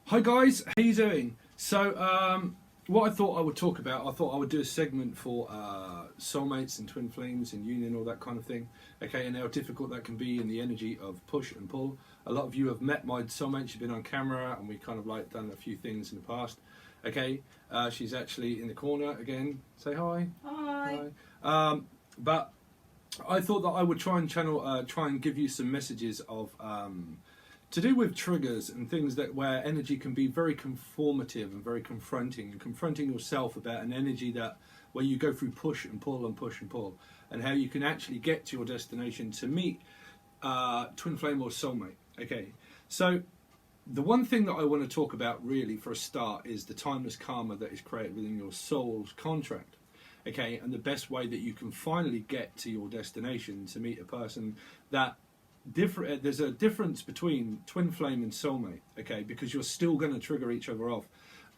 Hi guys, how you doing? So, what I thought I would talk about, I thought I would do a segment for soulmates and twin flames and union, all that kind of thing. Okay, and how difficult that can be in the energy of push and pull. A lot of you have met my soulmate. She's been on camera, and we kind of like done a few things in the past. Okay, she's actually in the corner again. Say hi. Hi. Hi. But I thought that I would try and give you some messages of. To do with triggers and things that where energy can be very conformative and very confronting, and confronting yourself about an energy that where you go through push and pull and push and pull, and how you can actually get to your destination to meet twin flame or soulmate. Okay, so the one thing that I want to talk about really for a start is the timeless karma that is created within your soul's contract. Okay, and the best way that you can finally get to your destination to meet a person that there's a difference between twin flame and soulmate, okay, because you're still going to trigger each other off,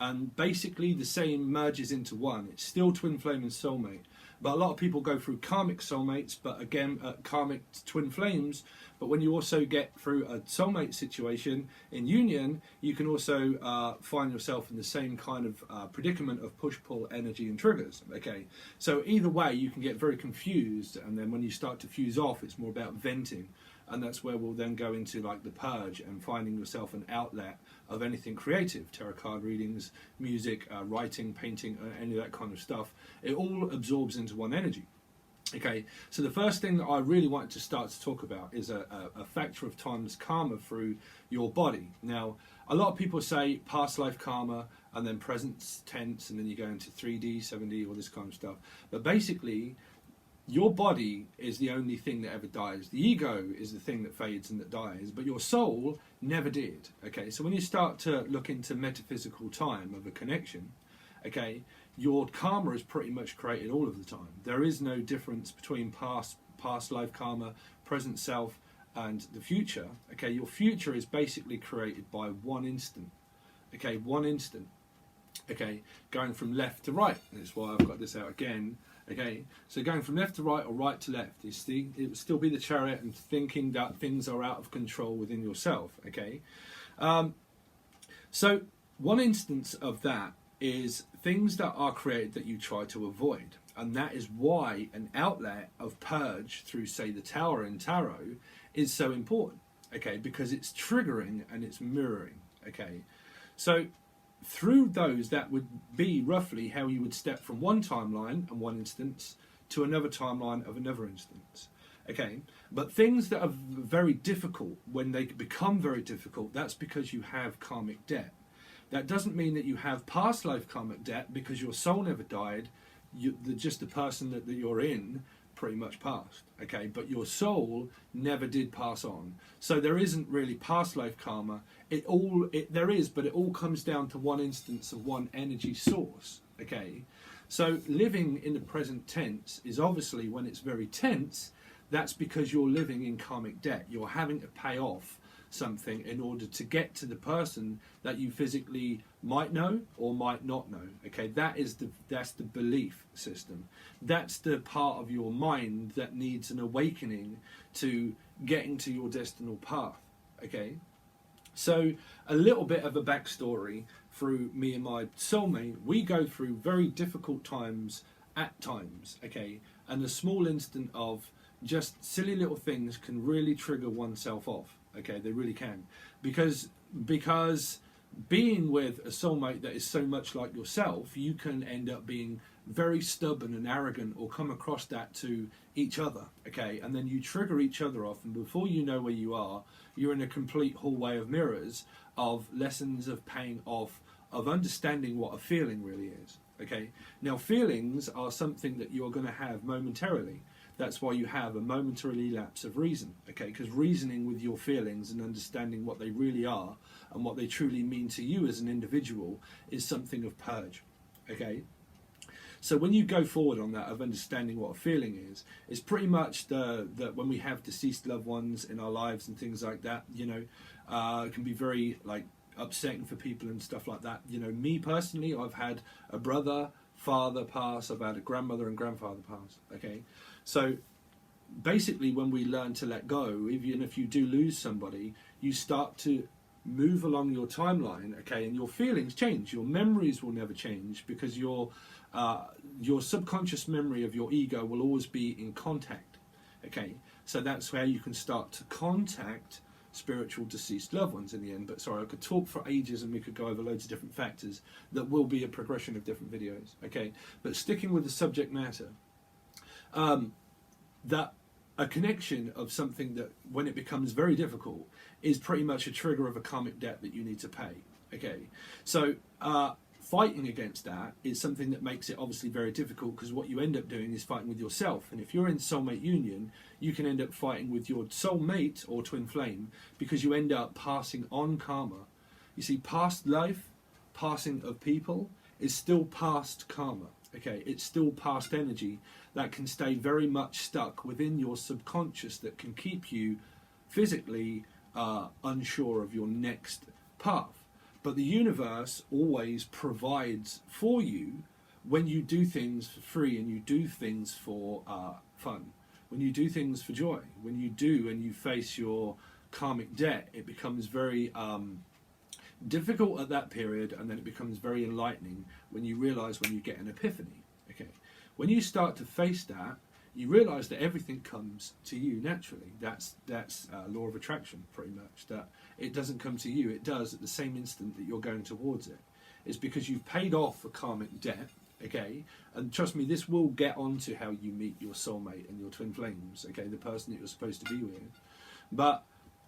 and basically the same merges into one. It's still twin flame and soulmate, but a lot of people go through karmic soulmates, but again karmic twin flames. But when you also get through a soulmate situation in union, you can also find yourself in the same kind of predicament of push-pull energy and triggers. Okay, so either way you can get very confused, and then when you start to fuse off, it's more about venting. And that's where we'll then go into like the purge and finding yourself an outlet of anything creative, tarot card readings, music, writing, painting, any of that kind of stuff. It all absorbs into one energy. Okay, so the first thing that I really wanted to start to talk about is a factor of timeless karma through your body. Now, a lot of people say past life karma and then present tense, and then you go into 3D, 7D, all this kind of stuff. But basically, your body is the only thing that ever dies. The ego is the thing that fades and that dies, but your soul never did. Okay, so when you start to look into metaphysical time of a connection, okay, your karma is pretty much created all of the time. There is no difference between past life karma, present self, and the future. Okay, your future is basically created by one instant. Okay, one instant. Okay, going from left to right. That's why I've got this out again. Okay, so going from left to right or right to left, it would still be the chariot and thinking that things are out of control within yourself. Okay, so one instance of that is things that are created that you try to avoid, and that is why an outlet of purge through, say, the Tower in tarot is so important. Okay, because it's triggering and it's mirroring. Okay, so through those, that would be roughly how you would step from one timeline and one instance to another timeline of another instance. Okay, but things that are very difficult, when they become very difficult, that's because you have karmic debt. That doesn't mean that you have past life karmic debt, because your soul never died. Just the person that you're in pretty much passed. Okay, but your soul never did pass on, so there isn't really past life karma. There is, but it all comes down to one instance of one energy source. Okay, so living in the present tense is obviously, when it's very tense, that's because you're living in karmic debt. You're having to pay off something in order to get to the person that you physically might know or might not know. Okay, that's the belief system. That's the part of your mind that needs an awakening to getting to your destinal path. Okay, so a little bit of a backstory through me and my soulmate. We go through very difficult times at times. Okay, and a small instant of just silly little things can really trigger oneself off. Okay, they really can, because being with a soulmate that is so much like yourself, you can end up being very stubborn and arrogant, or come across that to each other. Okay, and then you trigger each other off, and before you know where you are, you're in a complete hallway of mirrors of lessons of paying off, of understanding what a feeling really is. Okay, now feelings are something that you're going to have momentarily. That's why you have a momentary lapse of reason, okay? Because reasoning with your feelings and understanding what they really are and what they truly mean to you as an individual is something of purge, okay? So when you go forward on that of understanding what a feeling is, it's pretty much that when we have deceased loved ones in our lives and things like that, you know, it can be very like upsetting for people and stuff like that. You know, me personally, I've had a brother, father pass, I've had a grandmother and grandfather pass, okay? So basically, when we learn to let go, even if you do lose somebody, you start to move along your timeline, okay, and your feelings change. Your memories will never change because your subconscious memory of your ego will always be in contact, okay. So that's where you can start to contact spiritual deceased loved ones in the end. But sorry, I could talk for ages and we could go over loads of different factors that will be a progression of different videos, okay. But sticking with the subject matter, that a connection of something that when it becomes very difficult is pretty much a trigger of a karmic debt that you need to pay, okay. So fighting against that is something that makes it obviously very difficult, because what you end up doing is fighting with yourself. And if you're in soulmate union, you can end up fighting with your soulmate or twin flame, because you end up passing on karma. You see, past life, passing of people is still past karma, okay. It's still past energy that can stay very much stuck within your subconscious, that can keep you physically unsure of your next path. But the universe always provides for you when you do things for free and you do things for fun, when you do things for joy, when you do and you face your karmic debt. It becomes very difficult at that period, and then it becomes very enlightening when you realize, when you get an epiphany, okay. When you start to face that, you realize that everything comes to you naturally. That's law of attraction, pretty much, that it doesn't come to you, it does at the same instant that you're going towards it. It's because you've paid off a karmic debt, okay. And trust me, this will get on to how you meet your soulmate and your twin flames, okay, the person that you're supposed to be with. But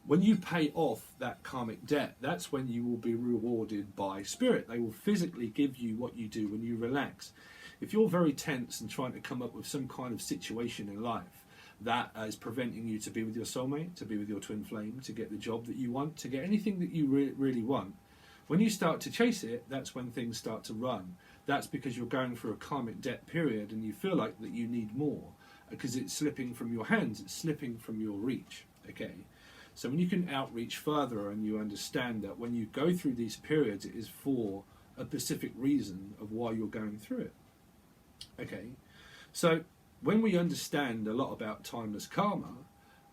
when you pay off that karmic debt, that's when you will be rewarded by spirit. They will physically give you what you do when you relax. If you're very tense and trying to come up with some kind of situation in life that is preventing you to be with your soulmate, to be with your twin flame, to get the job that you want, to get anything that you really want, when you start to chase it, that's when things start to run. That's because you're going through a karmic debt period and you feel like that you need more, because it's slipping from your hands, it's slipping from your reach, okay. So when you can outreach further and you understand that when you go through these periods, it is for a specific reason of why you're going through it. Okay, so when we understand a lot about timeless karma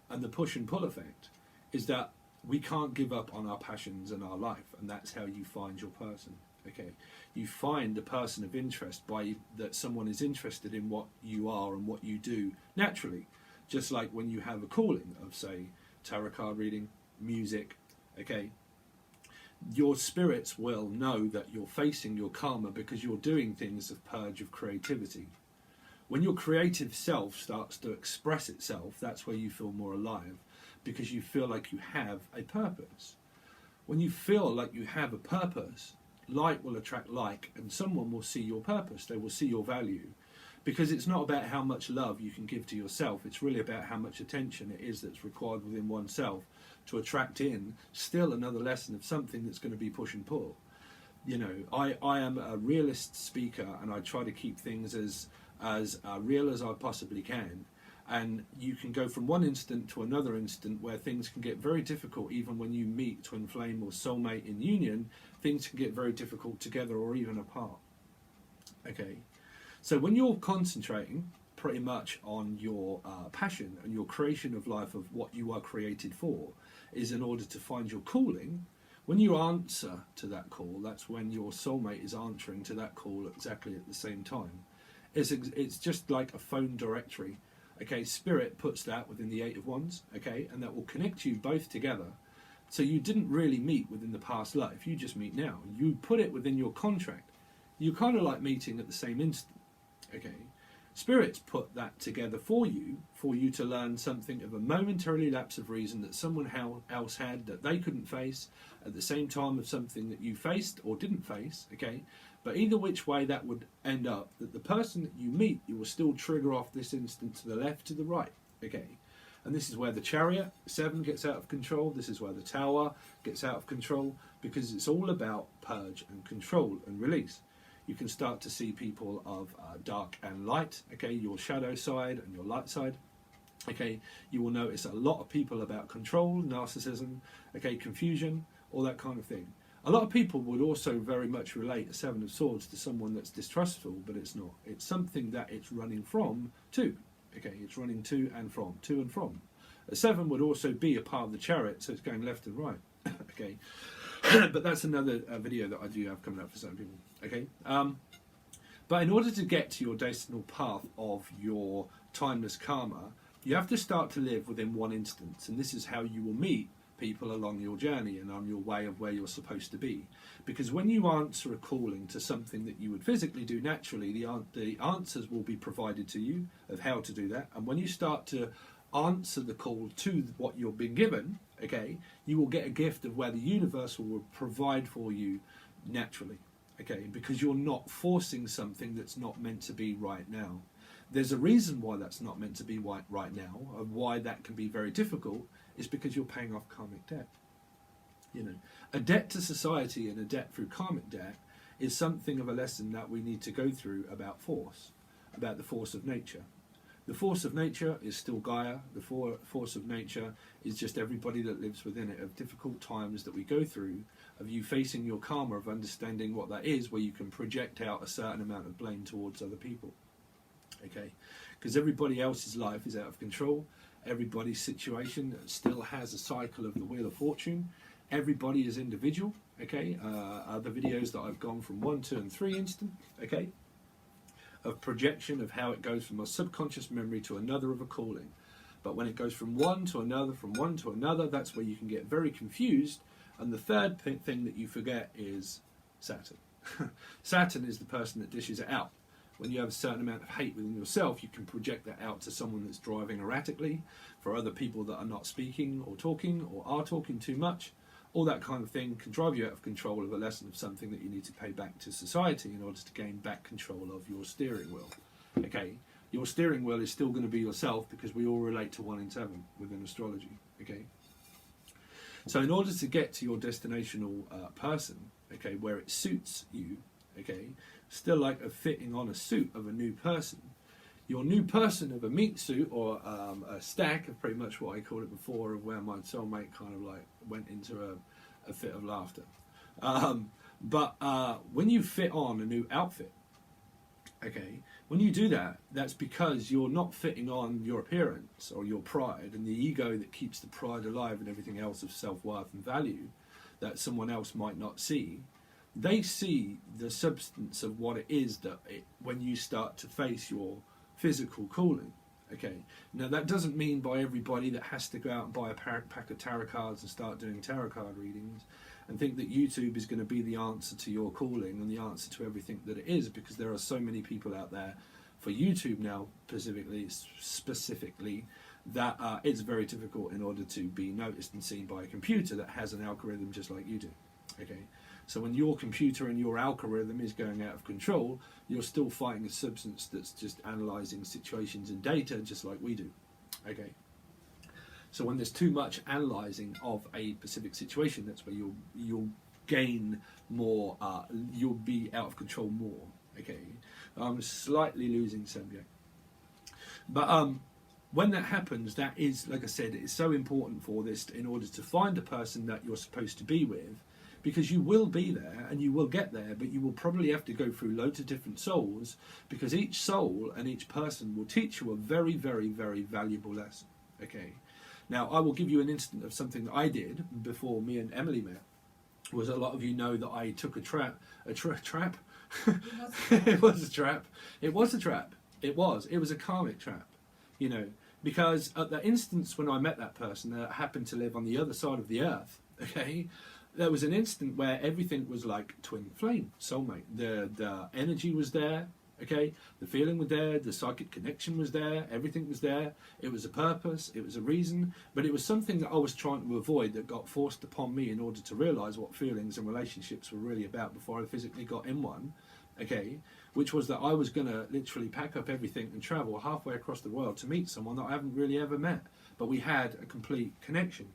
and the push and pull effect, is that we can't give up on our passions and our life, and that's how you find your person. Okay, you find a person of interest by that someone is interested in what you are and what you do naturally, just like when you have a calling of, say, tarot card reading, music, okay. Your spirits will know that you're facing your karma because you're doing things of purge of creativity. When your creative self starts to express itself, that's where you feel more alive, because you feel like you have a purpose. When you feel like you have a purpose, like will attract like, and someone will see your purpose, they will see your value. Because it's not about how much love you can give to yourself, it's really about how much attention it is that's required within oneself to attract in still another lesson of something that's going to be push and pull. You know, I am a realist speaker, and I try to keep things as real as I possibly can. And you can go from one instant to another instant where things can get very difficult. Even when you meet twin flame or soulmate in union, things can get very difficult together or even apart. Okay, so when you're concentrating pretty much on your passion and your creation of life, of what you are created for, is in order to find your calling. When you answer to that call, that's when your soulmate is answering to that call exactly at the same time. It's just like a phone directory. Okay, spirit puts that within the 8 of Wands, okay, and that will connect you both together. So you didn't really meet within the past life, you just meet now. You put it within your contract. You kind of like meeting at the same instant, okay. Spirits put that together for you to learn something of a momentary lapse of reason that someone else had that they couldn't face at the same time of something that you faced or didn't face, okay? But either which way that would end up, that the person that you meet, you will still trigger off this instant to the left, to the right, okay? And this is where the Chariot, 7, gets out of control. This is where the Tower gets out of control, because it's all about purge and control and release. You can start to see people of dark and light, okay, your shadow side and your light side, okay. You will notice a lot of people about control, narcissism, okay, confusion, all that kind of thing. A lot of people would also very much relate a 7 of Swords to someone that's distrustful, but it's not. It's something that it's running from to, okay, it's running to and from, to and from. A 7 would also be a part of the Chariot, so it's going left and right. Okay, but that's another video that I do have coming up for certain people. Okay, but in order to get to your destinal path of your timeless karma, you have to start to live within one instance, and this is how you will meet people along your journey and on your way of where you're supposed to be. Because when you answer a calling to something that you would physically do naturally, the answers will be provided to you of how to do that. And when you start to answer the call to what you've been given, okay, you will get a gift of where the universe will provide for you naturally, okay, because you're not forcing something that's not meant to be right now. There's a reason why that's not meant to be right now, and why that can be very difficult, is because you're paying off karmic debt. You know, a debt to society and a debt through karmic debt is something of a lesson that we need to go through about force, about the force of nature. The force of nature is still Gaia. The force of nature is just everybody that lives within it, of difficult times that we go through, of you facing your karma, of understanding what that is, where you can project out a certain amount of blame towards other people. Okay, because everybody else's life is out of control. Everybody's situation still has a cycle of the Wheel of Fortune. Everybody is individual. Okay, other videos that I've gone from 1, 2 and 3 instant, okay, of projection of how it goes from a subconscious memory to another of a calling. But when it goes from one to another, from one to another, that's where you can get very confused. And the third thing that you forget is Saturn. Saturn is the person that dishes it out. When you have a certain amount of hate within yourself, you can project that out to someone that's driving erratically, for other people that are not speaking or talking or are talking too much. All that kind of thing can drive you out of control of a lesson of something that you need to pay back to society in order to gain back control of your steering wheel. Okay, your steering wheel is still going to be yourself, because we all relate to 1 in 7 within astrology. Okay, so in order to get to your destinational person, okay, where it suits you, okay, still like a fitting on a suit of a new person. Your new person of a meat suit, or a stack of pretty much what I called it before, of where my soulmate kind of like went into a fit of laughter. But when you fit on a new outfit, okay, when you do that, that's because you're not fitting on your appearance or your pride and the ego that keeps the pride alive and everything else of self-worth and value that someone else might not see. They see the substance of what it is that when you start to face your physical calling. Okay, now that doesn't mean by everybody that has to go out and buy a pack of tarot cards and start doing tarot card readings and think that YouTube is going to be the answer to your calling and the answer to everything that it is, because there are so many people out there for YouTube now specifically that it's very difficult in order to be noticed and seen by a computer that has an algorithm just like you do. Okay, so when your computer and your algorithm is going out of control, you're still fighting a substance that's just analysing situations and data just like we do. Okay, so when there's too much analysing of a specific situation, that's where you'll gain more, you'll be out of control more. Okay, I'm slightly losing Sembia. But when that happens, that is, like I said, it's so important for this in order to find a person that you're supposed to be with. Because you will be there and you will get there, but you will probably have to go through loads of different souls, because each soul and each person will teach you a very, very, very valuable lesson. Okay. Now, I will give you an instant of something that I did before me and Emily met. Was a lot of you know that I took a trap. It was a trap. It was a trap. It was a trap. It was a karmic trap. You know, because at the instance when I met that person that happened to live on the other side of the earth, okay, there was an instant where everything was like twin flame, soulmate. The energy was there, okay? The feeling was there, the psychic connection was there, everything was there. It was a purpose, it was a reason, but it was something that I was trying to avoid that got forced upon me in order to realise what feelings and relationships were really about before I physically got in one, okay? Which was that I was going to literally pack up everything and travel halfway across the world to meet someone that I haven't really ever met, but we had a complete connection.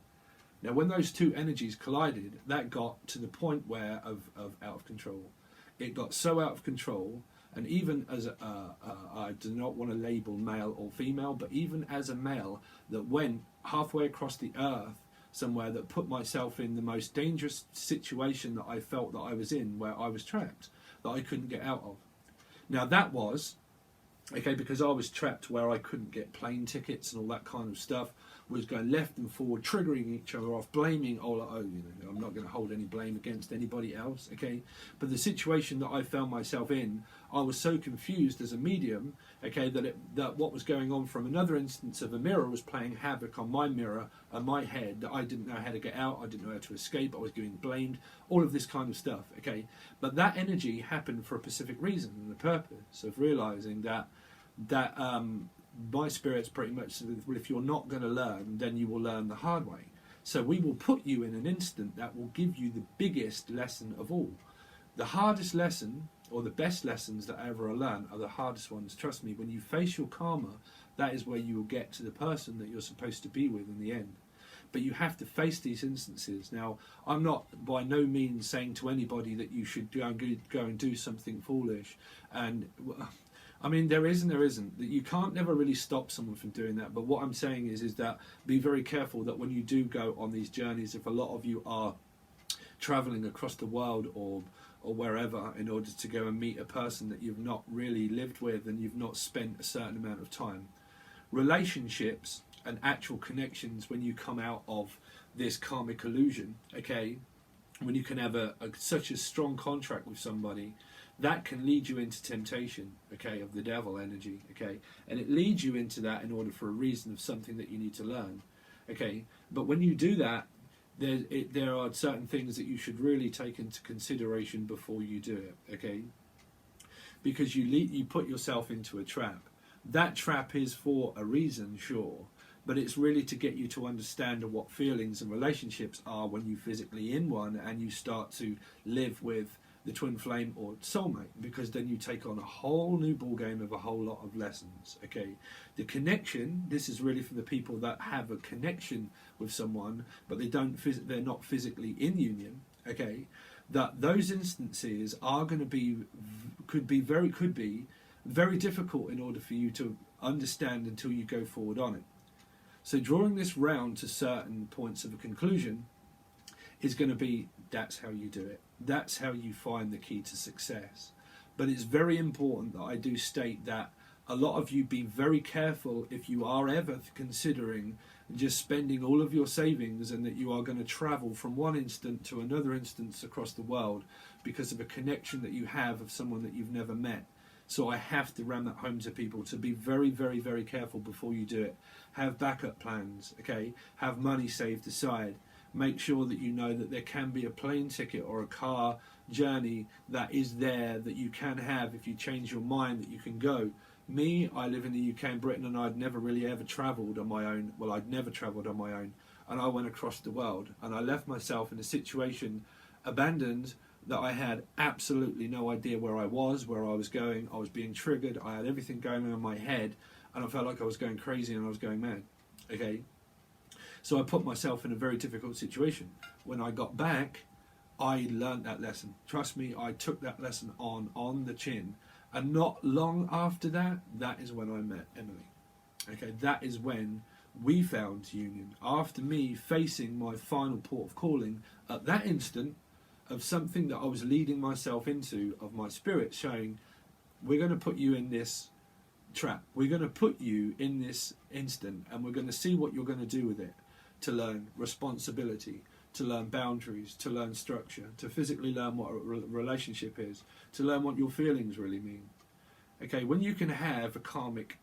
Now, when those two energies collided, that got to the point where of out of control. It got so out of control, and even as I do not want to label male or female, but even as a male that went halfway across the earth somewhere, that put myself in the most dangerous situation that I felt that I was in, where I was trapped, that I couldn't get out of. Now, that was Okay, because I was trapped where I couldn't get plane tickets and all that kind of stuff. Was going left and forward, triggering each other off, blaming, I'm not going to hold any blame against anybody else, okay? But the situation that I found myself in, I was so confused as a medium, okay, that what was going on from another instance of a mirror was playing havoc on my mirror and my head, that I didn't know how to get out, I didn't know how to escape, I was getting blamed, all of this kind of stuff, okay? But that energy happened for a specific reason and the purpose of realising that my spirit's pretty much said, well, if you're not going to learn, then you will learn the hard way. So we will put you in an instant that will give you the biggest lesson of all. The hardest lesson, or the best lessons that I ever learned, are the hardest ones. Trust me, when you face your karma, that is where you will get to the person that you're supposed to be with in the end. But you have to face these instances. Now, I'm not by no means saying to anybody that you should go and do something foolish. And I mean, there is and there isn't. You can't never really stop someone from doing that. But what I'm saying is that be very careful that when you do go on these journeys, if a lot of you are traveling across the world or wherever in order to go and meet a person that you've not really lived with and you've not spent a certain amount of time, relationships and actual connections, when you come out of this karmic illusion, okay, when you can have such a strong contract with somebody, that can lead you into temptation, okay, of the devil energy, okay, and it leads you into that in order for a reason of something that you need to learn, okay. But when you do that, there are certain things that you should really take into consideration before you do it, okay, because you put yourself into a trap. That trap is for a reason, sure, but it's really to get you to understand what feelings and relationships are when you physically in one and you start to live with the twin flame or soulmate, because then you take on a whole new ball game of a whole lot of lessons, okay. The connection, this is really for the people that have a connection with someone but they're not physically in union, okay, that those instances are going to be could be very difficult in order for you to understand until you go forward on it. So drawing this round to certain points of a conclusion is going to be, that's how you do it. That's how you find the key to success. But it's very important that I do state that a lot of you be very careful if you are ever considering just spending all of your savings and that you are going to travel from one instant to another instance across the world because of a connection that you have of someone that you've never met. So I have to ram that home to people to be very, very, very careful before you do it. Have backup plans, okay? Have money saved aside. Make sure that you know that there can be a plane ticket or a car journey that is there that you can have if you change your mind, that you can go. Me, I live in the UK and Britain, and I'd never really ever travelled on my own. Well, I'd never travelled on my own. And I went across the world. And I left myself in a situation, abandoned, that I had absolutely no idea where I was going. I was being triggered. I had everything going on in my head. And I felt like I was going crazy and I was going mad. Okay? So I put myself in a very difficult situation. When I got back, I learned that lesson. Trust me, I took that lesson on the chin. And not long after that, that is when I met Emily. Okay, that is when we found union. After me facing my final port of calling, at that instant, of something that I was leading myself into, of my spirit showing, we're going to put you in this trap. We're going to put you in this instant, and we're going to see what you're going to do with it. To learn responsibility, to learn boundaries, to learn structure, to physically learn what a relationship is, to learn what your feelings really mean. Okay, when you can have a karmic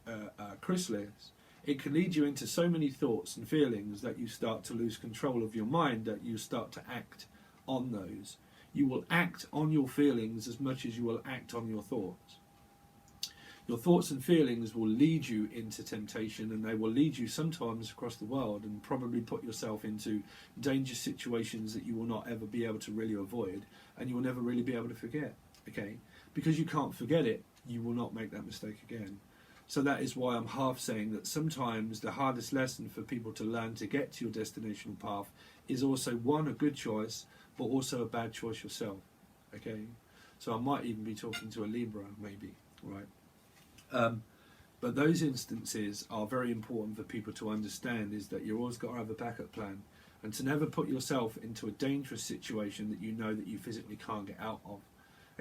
chrysalis, it can lead you into so many thoughts and feelings that you start to lose control of your mind, that you start to act on those. You will act on your feelings as much as you will act on your thoughts. Your thoughts and feelings will lead you into temptation, and they will lead you sometimes across the world and probably put yourself into dangerous situations that you will not ever be able to really avoid, and you will never really be able to forget, okay? Because you can't forget it, you will not make that mistake again. So that is why I'm half saying that sometimes the hardest lesson for people to learn to get to your destinational path is also, one, a good choice, but also a bad choice yourself, okay? So I might even be talking to a Libra, maybe, right? But those instances are very important for people to understand, is that you've always got to have a backup plan, and to never put yourself into a dangerous situation that you know that you physically can't get out of.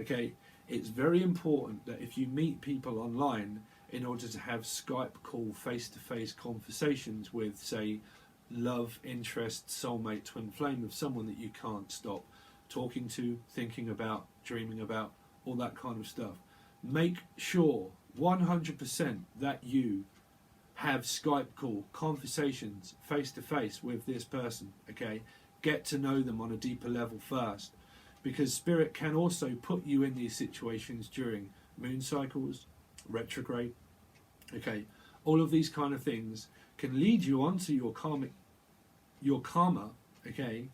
Okay, it's very important that if you meet people online, in order to have Skype call face-to-face conversations with, say, love, interest, soulmate, twin flame, of someone that you can't stop talking to, thinking about, dreaming about, all that kind of stuff. Make sure 100% that you have Skype call conversations face-to-face with this person, okay? Get to know them on a deeper level first, because Spirit can also put you in these situations during moon cycles, retrograde, okay? All of these kind of things can lead you onto your karma, okay?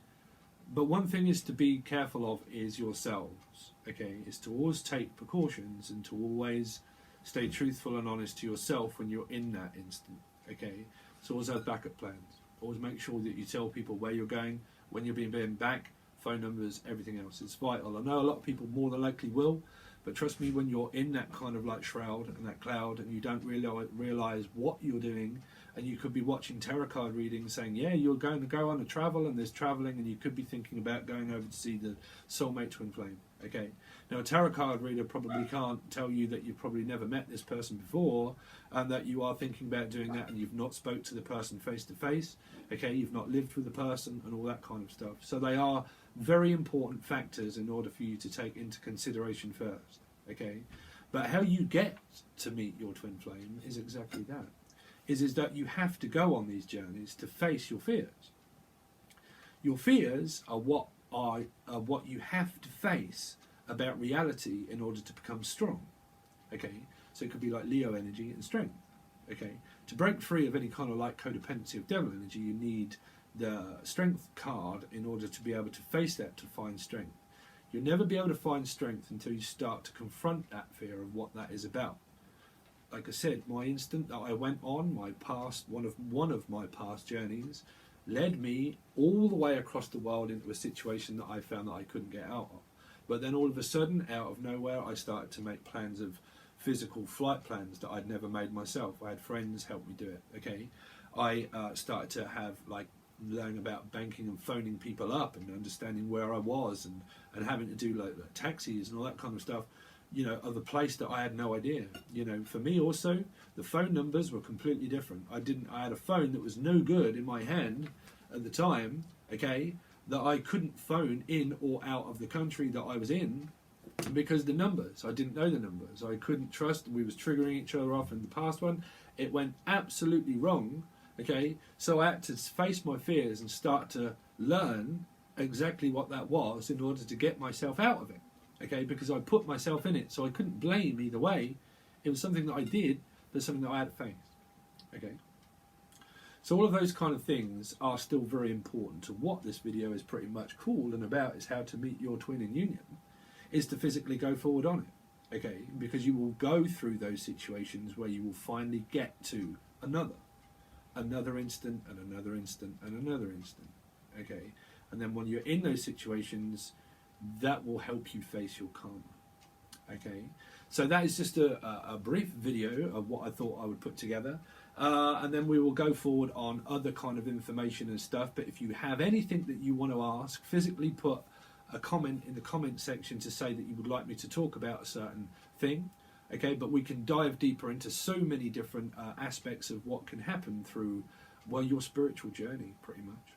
But one thing is to be careful of is yourselves, okay? Is to always take precautions and to always stay truthful and honest to yourself when you're in that instant, okay? So always have backup plans. Always make sure that you tell people where you're going, when you're being back, phone numbers, everything else. It's vital. I know a lot of people more than likely will, but trust me, when you're in that kind of like shroud and that cloud and you don't realize what you're doing, and you could be watching tarot card readings saying, yeah, you're going to go on a travel and there's traveling, and you could be thinking about going over to see the soulmate twin flame, okay? Now, a tarot card reader probably can't tell you that you've probably never met this person before and that you are thinking about doing that and you've not spoke to the person face to face, okay? You've not lived with the person and all that kind of stuff. So they are very important factors in order for you to take into consideration first, okay? But how you get to meet your twin flame is exactly that. Is that you have to go on these journeys to face your fears. Your fears are what you have to face about reality in order to become strong, okay? So it could be like Leo energy and strength, okay? To break free of any kind of like codependency of devil energy, you need the strength card in order to be able to face that, to find strength. You'll never be able to find strength until you start to confront that fear of what that is about. Like I said, my instant that I went on, my past, one of my past journeys, led me all the way across the world into a situation that I found that I couldn't get out of. But then all of a sudden, out of nowhere, I started to make plans of physical flight plans that I'd never made myself. I had friends help me do it, okay? I started to have, like, learn about banking and phoning people up and understanding where I was and having to do, like taxis and all that kind of stuff, you know, of a place that I had no idea. You know, for me also, the phone numbers were completely different. I had a phone that was no good in my hand at the time, okay, that I couldn't phone in or out of the country that I was in because the numbers, I didn't know the numbers. I couldn't trust, we was triggering each other off in the past one. It went absolutely wrong, okay, so I had to face my fears and start to learn exactly what that was in order to get myself out of it. Okay, because I put myself in it, so I couldn't blame either way. It was something that I did, but something that I had to face. Okay, so all of those kind of things are still very important. To what this video is pretty much called and about is how to meet your twin in union, is to physically go forward on it. Okay, because you will go through those situations where you will finally get to another instant and another instant and another instant. Okay, and then when you're in those situations, that will help you face your karma. Okay, so that is just a brief video of what I thought I would put together, and then we will go forward on other kind of information and stuff. But if you have anything that you want to ask, physically put a comment in the comment section to say that you would like me to talk about a certain thing. Okay, but we can dive deeper into so many different aspects of what can happen through, well, your spiritual journey, pretty much.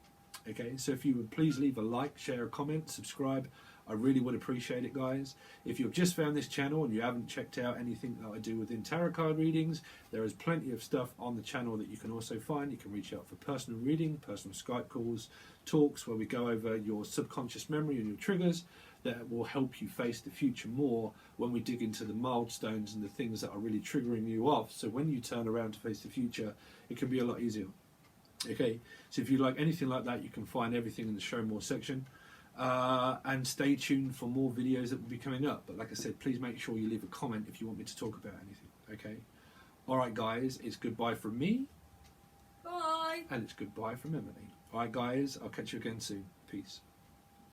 Okay, so if you would please leave a like, share, a comment, subscribe. I really would appreciate it, guys. If you've just found this channel and you haven't checked out anything that I do within tarot card readings, there is plenty of stuff on the channel that you can also find. You can reach out for personal reading, personal Skype calls, talks where we go over your subconscious memory and your triggers that will help you face the future more when we dig into the milestones and the things that are really triggering you off. So when you turn around to face the future, it can be a lot easier. Okay, so if you like anything like that, you can find everything in the show more section. And stay tuned for more videos that will be coming up. But like I said, please make sure you leave a comment if you want me to talk about anything. Okay? Alright guys, it's goodbye from me. Bye. And it's goodbye from Emily. Alright guys, I'll catch you again soon. Peace.